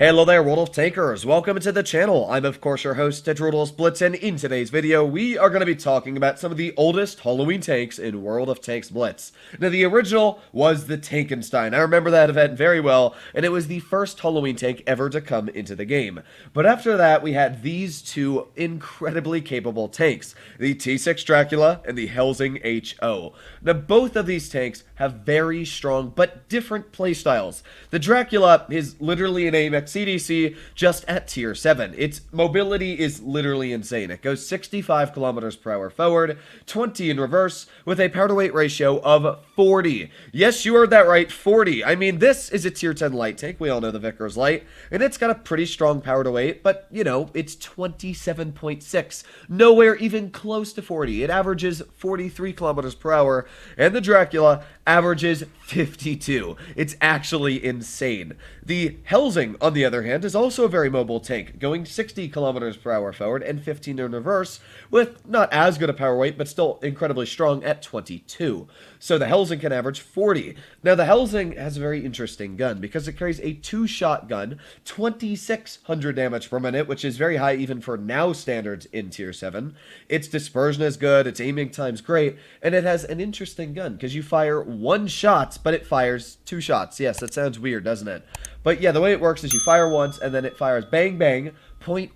Hello there, World of Tankers. Welcome to the channel. I'm, of course, your host, Droodles, Blitz, and in today's video, we are going to be talking about some of the oldest Halloween tanks in World of Tanks Blitz. Now, the original was the Tankenstein. I remember that event very well, and it was the first Halloween tank ever to come into the game. But after that, we had these two incredibly capable tanks, the T6 Dracula and the Helsing HO. Now, both of these tanks have very strong but different playstyles. The Dracula is literally an aim at CDC just at tier 7. Its mobility is literally insane. It goes 65 kilometers per hour forward, 20 in reverse, with a power to weight ratio of 40. Yes, you heard that right, 40. I mean, this is a tier 10 light tank. We all know the Vickers light, and it's got a pretty strong power to weight, but you know, it's 27.6. Nowhere even close to 40. It averages 43 kilometers per hour, and the Dracula averages 52. It's actually insane. The Helsing, on the other hand, is also a very mobile tank, going 60 kilometers per hour forward and 15 in reverse, with not as good a power weight, but still incredibly strong at 22. So the Helsing can average 40. Now, the Helsing has a very interesting gun because it carries a 2-shot gun, 2600 damage per minute, which is very high even for now standards in tier 7. Its dispersion is good, its aiming time's great, and it has an interesting gun because you fire 1 shot, but it fires 2 shots. Yes, that sounds weird, doesn't it? But yeah, the way it works is you fire once, and then it fires bang, bang, 0.1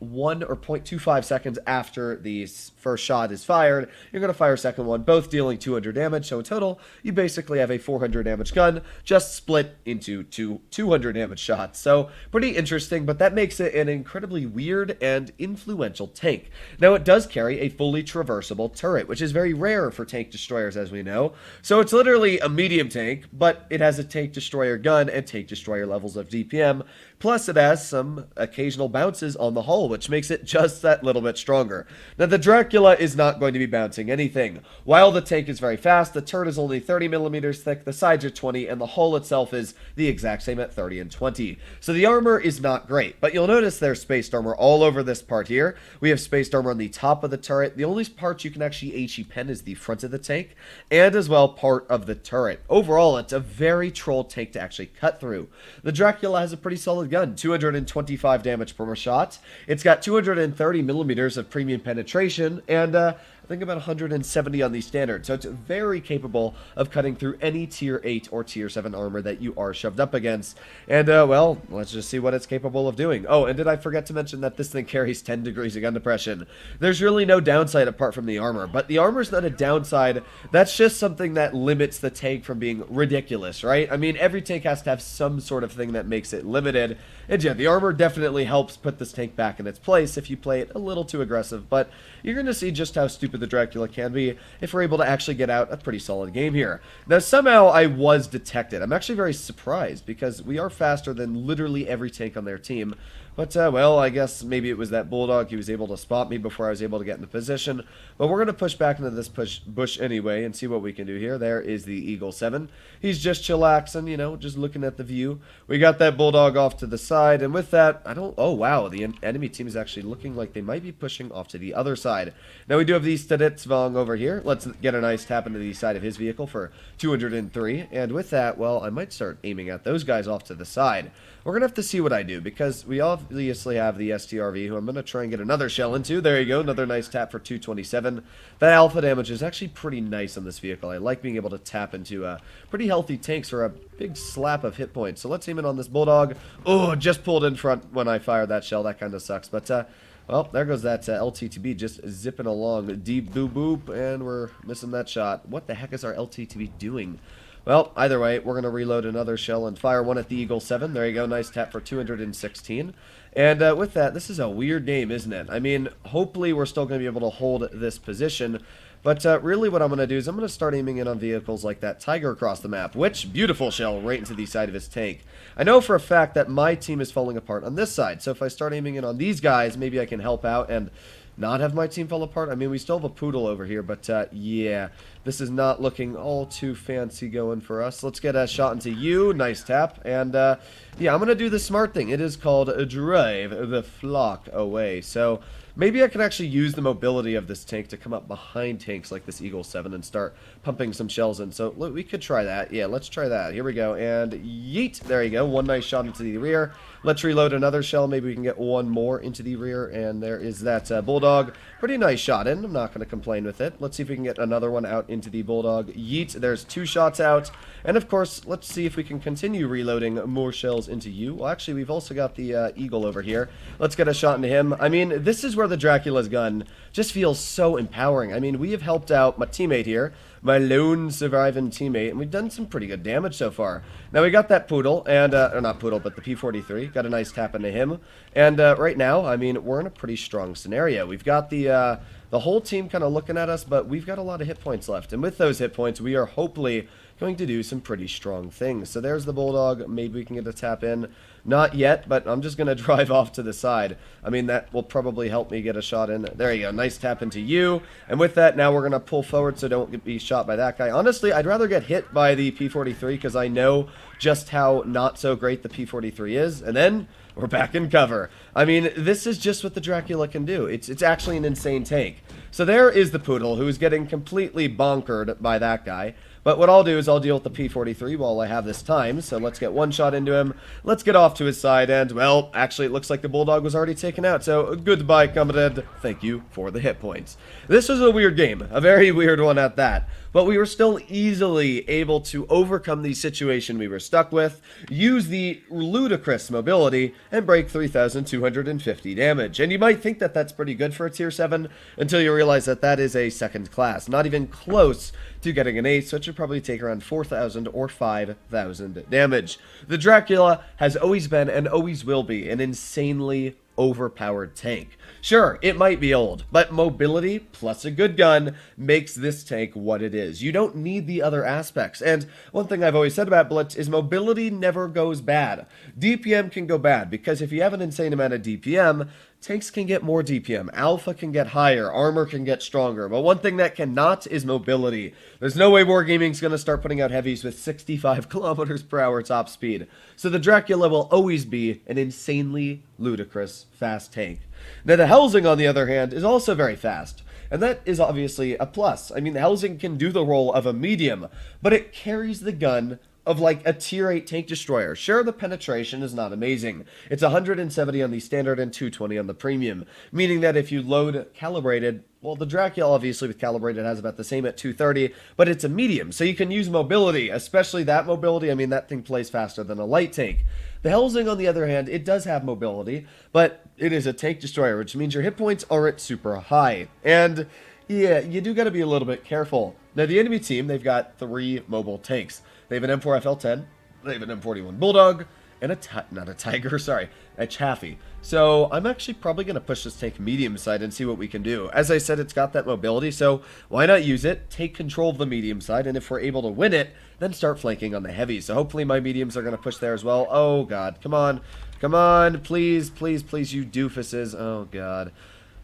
or 0.25 seconds after the first shot is fired. You're going to fire a second one, both dealing 200 damage. So in total, you basically have a 400 damage gun, just split into two 200 damage shots. So pretty interesting, but that makes it an incredibly weird and influential tank. Now, it does carry a fully traversable turret, which is very rare for tank destroyers, as we know. So it's literally a medium tank, but it has a tank destroyer gun and tank destroyer levels of DPM. Plus, it has some occasional bounces on the hull, which makes it just that little bit stronger. Now, the Dracula is not going to be bouncing anything. While the tank is very fast, the turret is only 30 millimeters thick, the sides are 20, and the hull itself is the exact same at 30 and 20. So the armor is not great, but you'll notice there's spaced armor all over this part here. We have spaced armor on the top of the turret. The only part you can actually HE pen is the front of the tank, and as well part of the turret. Overall, it's a very troll tank to actually cut through. The Dracula has a pretty solid gun, 225 damage per shot. It's got 230 millimeters of premium penetration, and I think about 170 on the standard, so it's very capable of cutting through any tier 8 or tier 7 armor that you are shoved up against. And, well, let's just see what it's capable of doing. Oh, and did I forget to mention that this thing carries 10 degrees of gun depression? There's really no downside apart from the armor, but the armor's not a downside. That's just something that limits the tank from being ridiculous, right? I mean, every tank has to have some sort of thing that makes it limited, and yeah, the armor definitely helps put this tank back in its place if you play it a little too aggressive, but you're going to see just how stupid the Dracula can be if we're able to actually get out a pretty solid game here. Now, somehow I was detected. I'm actually very surprised because we are faster than literally every tank on their team. But, well, I guess maybe it was that Bulldog. He was able to spot me before I was able to get into position. But we're going to push back into this bush anyway and see what we can do here. There is the Eagle 7. He's just chillaxing, you know, just looking at the view. We got that Bulldog off to the side. And with that, oh, wow, the enemy team is actually looking like they might be pushing off to the other side. Now, we do have the Staditzvong over here. Let's get a nice tap into the side of his vehicle for 203. And with that, well, I might start aiming at those guys off to the side. We're going to have to see what I do because we obviously have the STRV, who I'm going to try and get another shell into. There you go, another nice tap for 227. That alpha damage is actually pretty nice on this vehicle. I like being able to tap into pretty healthy tanks for a big slap of hit points. So let's aim in on this Bulldog. Oh, just pulled in front when I fired that shell. That kind of sucks. But, well, there goes that LTTB just zipping along. Deep boop boop, and we're missing that shot. What the heck is our LTTB doing? Well, either way, we're going to reload another shell and fire one at the Eagle 7. There you go, nice tap for 216. And with that, this is a weird game, isn't it? I mean, hopefully we're still going to be able to hold this position. But really what I'm going to do is I'm going to start aiming in on vehicles like that Tiger across the map, which, beautiful shell right into the side of his tank. I know for a fact that my team is falling apart on this side, so if I start aiming in on these guys, maybe I can help out and not have my team fall apart. I mean, we still have a poodle over here, but yeah, this is not looking all too fancy going for us. Let's get a shot into you. Nice tap. And yeah, I'm going to do the smart thing. It is called drive the flock away. So maybe I can actually use the mobility of this tank to come up behind tanks like this Eagle 7 and start pumping some shells in. So look, we could try that. Yeah, let's try that. Here we go. And yeet. There you go. One nice shot into the rear. Let's reload another shell. Maybe we can get one more into the rear. And there is that Bulldog. Pretty nice shot in. I'm not going to complain with it. Let's see if we can get another one out into the Bulldog. Yeet. There's 2 shots out. And of course, let's see if we can continue reloading more shells into you. Well, actually, we've also got the Eagle over here. Let's get a shot into him. I mean, this is where the Dracula's gun just feels so empowering. I mean, we have helped out my teammate here, my lone surviving teammate, and we've done some pretty good damage so far. Now, we got that Poodle, and, or not Poodle, but the P43. Got a nice tap into him. And right now, I mean, we're in a pretty strong scenario. We've got the whole team kind of looking at us, but we've got a lot of hit points left. And with those hit points, we are hopefully going to do some pretty strong things. So there's the Bulldog. Maybe we can get a tap in. Not yet, but I'm just going to drive off to the side. I mean, that will probably help me get a shot in. There you go. Nice tap into you. And with that, now we're going to pull forward so don't be shot by that guy. Honestly, I'd rather get hit by the P43 because I know just how not so great the P43 is. And then we're back in cover. I mean, this is just what the Dracula can do. It's actually an insane tank. So there is the Poodle, who's getting completely bonkered by that guy. But what I'll do is I'll deal with the P43 while I have this time. So let's get one shot into him. Let's get off to his side. And, well, actually, it looks like the Bulldog was already taken out. So goodbye, comrade. Thank you for the hit points. This was a weird game. A very weird one at that. But we were still easily able to overcome the situation we were stuck with, use the ludicrous mobility, and break 3,250 damage. And you might think that that's pretty good for a tier 7 until you realize that that is a second class. Not even close to getting an ace, so it should probably take around 4,000 or 5,000 damage. The Dracula has always been and always will be an insanely overpowered tank. Sure, it might be old, but mobility plus a good gun makes this tank what it is. You don't need the other aspects. And one thing I've always said about Blitz is mobility never goes bad. DPM can go bad because if you have an insane amount of DPM, tanks can get more DPM, alpha can get higher, armor can get stronger, but one thing that cannot is mobility. There's no way Wargaming's going to start putting out heavies with 65 kilometers per hour top speed. So the Dracula will always be an insanely ludicrous fast tank. Now the Helsing, on the other hand, is also very fast. And that is obviously a plus. I mean, the Helsing can do the role of a medium, but it carries the gun of like a tier 8 tank destroyer. Sure, the penetration is not amazing. It's 170 on the standard and 220 on the premium, meaning that if you load calibrated, well, the Dracula obviously with calibrated has about the same at 230, but it's a medium, so you can use mobility, especially that mobility. I mean, that thing plays faster than a light tank. The Helsing, on the other hand, it does have mobility, but it is a tank destroyer, which means your hit points aren't super high. And yeah, you do got to be a little bit careful. Now, the enemy team, they've got 3 mobile tanks. They have an M4 FL10, they have an M41 Bulldog, and a Chaffee. So I'm actually probably going to push this tank medium side and see what we can do. As I said, it's got that mobility, so why not use it, take control of the medium side, and if we're able to win it, then start flanking on the heavies. So hopefully my mediums are going to push there as well. Oh, God. Come on. Come on. Please, please, please, you doofuses. Oh, God.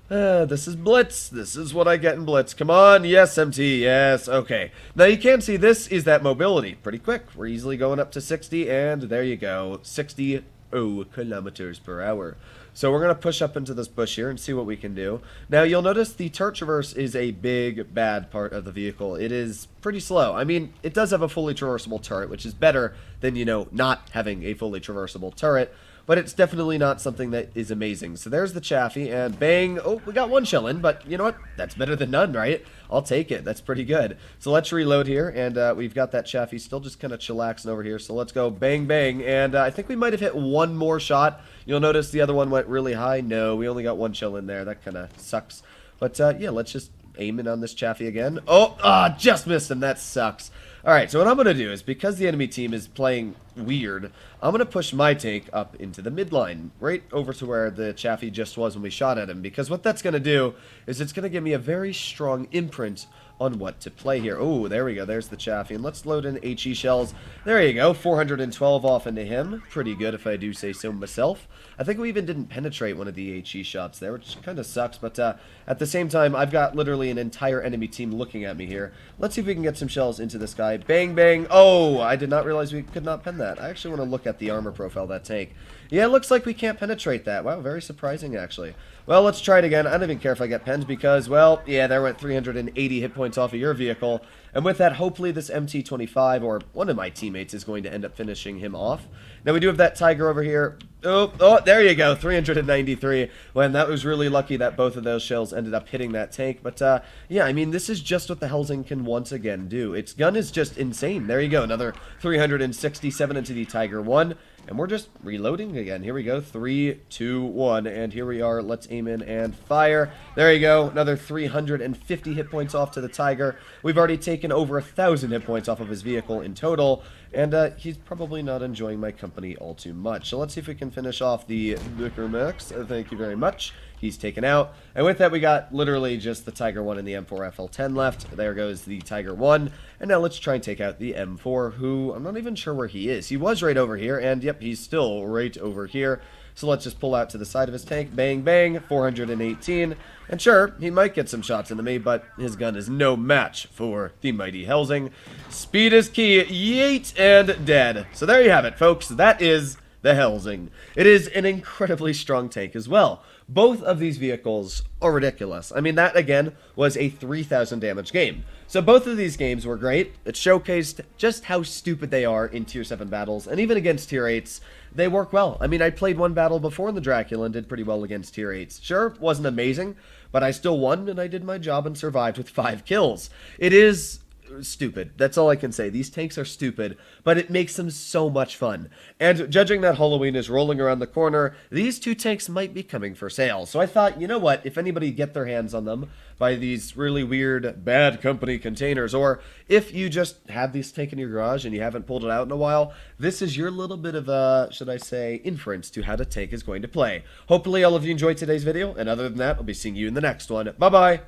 This is Blitz. This is what I get in Blitz. Come on. Yes, MT. Yes. Okay. Now, you can see this is that mobility. Pretty quick. We're easily going up to 60, and there you go. 60 kilometers per hour. So we're going to push up into this bush here and see what we can do. Now, you'll notice the turret traverse is a big, bad part of the vehicle. It is pretty slow. I mean, it does have a fully traversable turret, which is better than, you know, not having a fully traversable turret. But it's definitely not something that is amazing. So there's the Chaffee, and bang. Oh, we got one shell in, but you know what? That's better than none, right? I'll take it. That's pretty good. So let's reload here, and we've got that Chaffee still just kind of chillaxing over here. So let's go bang, bang, and I think we might have hit one more shot. You'll notice the other one went really high. No, we only got one shell in there. That kind of sucks. But yeah, let's just aim in on this Chaffee again. Oh, just missed him. That sucks. Alright, so what I'm going to do is, because the enemy team is playing weird, I'm going to push my tank up into the midline, right over to where the Chaffee just was when we shot at him, because what that's going to do is it's going to give me a very strong imprint on what to play here. Oh, there we go. There's the Chaffee. And let's load in HE shells. There you go. 412 off into him. Pretty good if I do say so myself. I think we even didn't penetrate one of the HE shots there, which kind of sucks. But at the same time, I've got literally an entire enemy team looking at me here. Let's see if we can get some shells into this guy. Bang, bang. Oh, I did not realize we could not pen that. I actually want to look at the armor profile of that tank. Yeah, it looks like we can't penetrate that. Wow, very surprising, actually. Well, let's try it again. I don't even care if I get penned because, well, yeah, there went 380 hit points off of your vehicle. And with that, hopefully this MT-25 or one of my teammates is going to end up finishing him off. Now, we do have that Tiger over here. Oh, there you go, 393. When that was really lucky that both of those shells ended up hitting that tank. But, yeah, I mean, this is just what the Helsing can once again do. Its gun is just insane. There you go, another 367 into the Tiger 1. And we're just reloading again. Here we go. 3, 2, 1. And here we are. Let's aim in and fire. There you go. Another 350 hit points off to the Tiger. We've already taken over 1,000 hit points off of his vehicle in total. And he's probably not enjoying my company all too much. So let's see if we can finish off the Vicar Max. Thank you very much. He's taken out. And with that, we got literally just the Tiger 1 and the M4 FL10 left. There goes the Tiger 1. And now let's try and take out the M4, who I'm not even sure where he is. He was right over here, and yep, he's still right over here. So let's just pull out to the side of his tank. Bang, bang, 418. And sure, he might get some shots into me, but his gun is no match for the mighty Helsing. Speed is key. Yeet, and dead. So there you have it, folks. That is the Helsing. It is an incredibly strong tank as well. Both of these vehicles are ridiculous. I mean, that, again, was a 3,000 damage game. So both of these games were great. It showcased just how stupid they are in Tier 7 battles, and even against Tier 8s, they work well. I mean, I played one battle before in the Dracula and did pretty well against Tier 8s. Sure, wasn't amazing, but I still won, and I did my job and survived with 5 kills. It is stupid. That's all I can say. These tanks are stupid, but it makes them so much fun. And judging that Halloween is rolling around the corner, these two tanks might be coming for sale. So I thought, you know what, if anybody get their hands on them by these really weird bad company containers, or if you just have these tank in your garage and you haven't pulled it out in a while, this is your little bit of a, should I say, inference to how the tank is going to play. Hopefully all of you enjoyed today's video, and other than that, I'll be seeing you in the next one. Bye-bye!